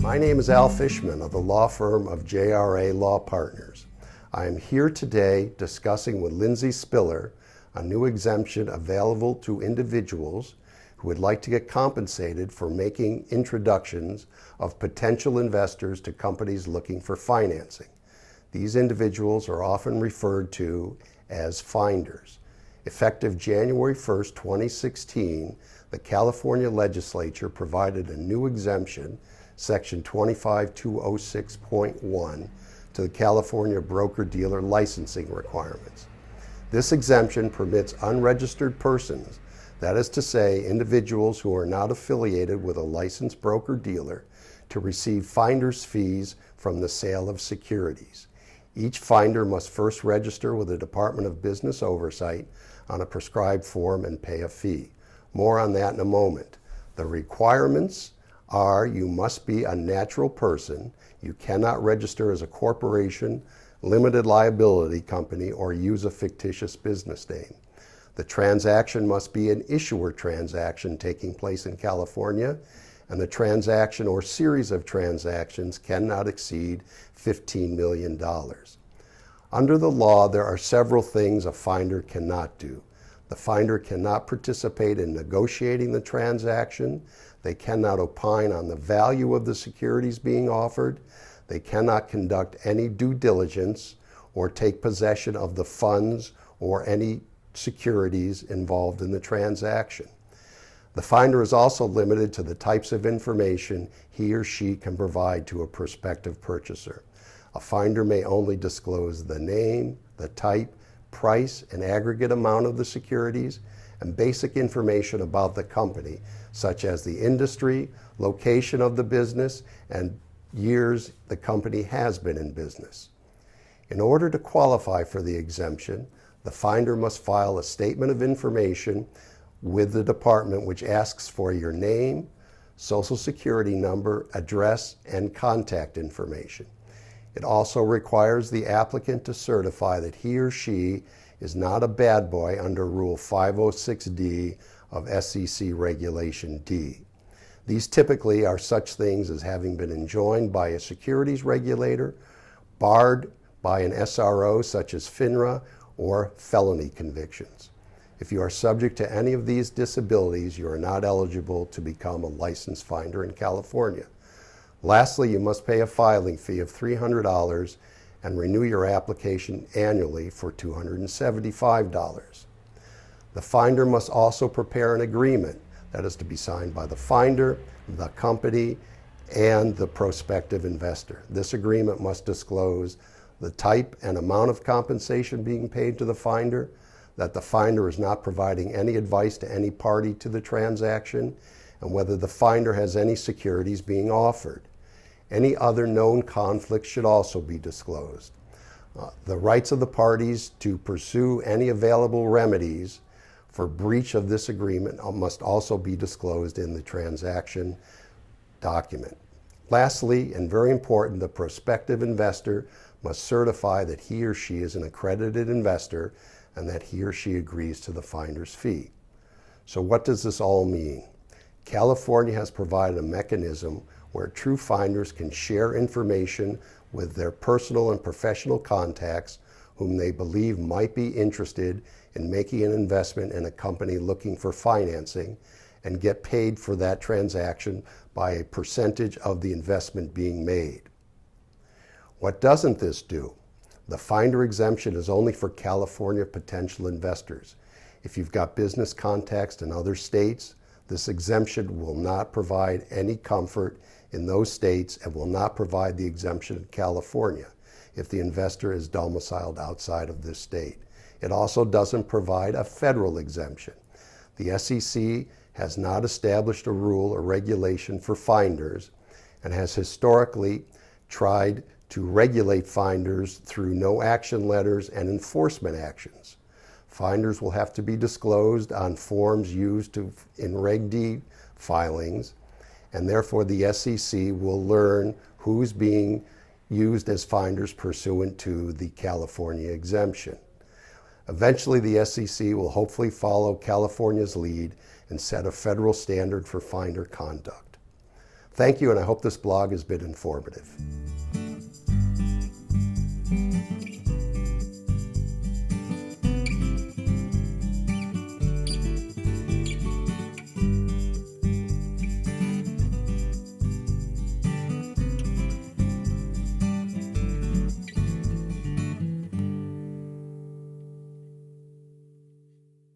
My name is Al Fishman of the law firm of JRA Law Partners. I am here today discussing with Lindsay Spiller a new exemption available to individuals who would like to get compensated for making introductions of potential investors to companies looking for financing. These individuals are often referred to as finders. Effective January 1st, 2016, the California legislature provided a new exemption, Section 25206.1, to the California broker-dealer licensing requirements. This exemption permits unregistered persons, that is to say, individuals who are not affiliated with a licensed broker-dealer, to receive finder's fees from the sale of securities. Each finder must first register with the Department of Business Oversight on a prescribed form and pay a fee. More on that in a moment. The requirements are: you must be a natural person, you cannot register as a corporation, limited liability company, or use a fictitious business name. The transaction must be an issuer transaction taking place in California, and the transaction or series of transactions cannot exceed $15 million. Under the law, there are several things a finder cannot do. The finder cannot participate in negotiating the transaction. They cannot opine on the value of the securities being offered. They cannot conduct any due diligence or take possession of the funds or any securities involved in the transaction. The finder is also limited to the types of information he or she can provide to a prospective purchaser. A finder may only disclose the name, the type, price, and aggregate amount of the securities, and basic information about the company, such as the industry, location of the business, and years the company has been in business. In order to qualify for the exemption, the finder must file a statement of information with the department which asks for your name, social security number, address, and contact information. It also requires the applicant to certify that he or she is not a bad boy under Rule 506D of SEC Regulation D. These typically are such things as having been enjoined by a securities regulator, barred by an SRO such as FINRA, or felony convictions. If you are subject to any of these disabilities, you are not eligible to become a licensed finder in California. Lastly, you must pay a filing fee of $300 and renew your application annually for $275. The finder must also prepare an agreement that is to be signed by the finder, the company, and the prospective investor. This agreement must disclose the type and amount of compensation being paid to the finder, that the finder is not providing any advice to any party to the transaction, and whether the finder has any securities being offered. Any other known conflicts should also be disclosed. The rights of the parties to pursue any available remedies for breach of this agreement must also be disclosed in the transaction document. Lastly, and very important, the prospective investor must certify that he or she is an accredited investor and that he or she agrees to the finder's fee. So what does this all mean? California has provided a mechanism where true finders can share information with their personal and professional contacts whom they believe might be interested in making an investment in a company looking for financing, and get paid for that transaction by a percentage of the investment being made. What doesn't this do? The finder exemption is only for California potential investors. If you've got business contacts in other states, this exemption will not provide any comfort in those states and will not provide the exemption in California if the investor is domiciled outside of this state. It also doesn't provide a federal exemption. The SEC has not established a rule or regulation for finders and has historically tried to regulate finders through no action letters and enforcement actions. Finders will have to be disclosed on forms used in Reg D filings, and therefore the SEC will learn who's being used as finders pursuant to the California exemption. Eventually, the SEC will hopefully follow California's lead and set a federal standard for finder conduct. Thank you, and I hope this blog has been informative.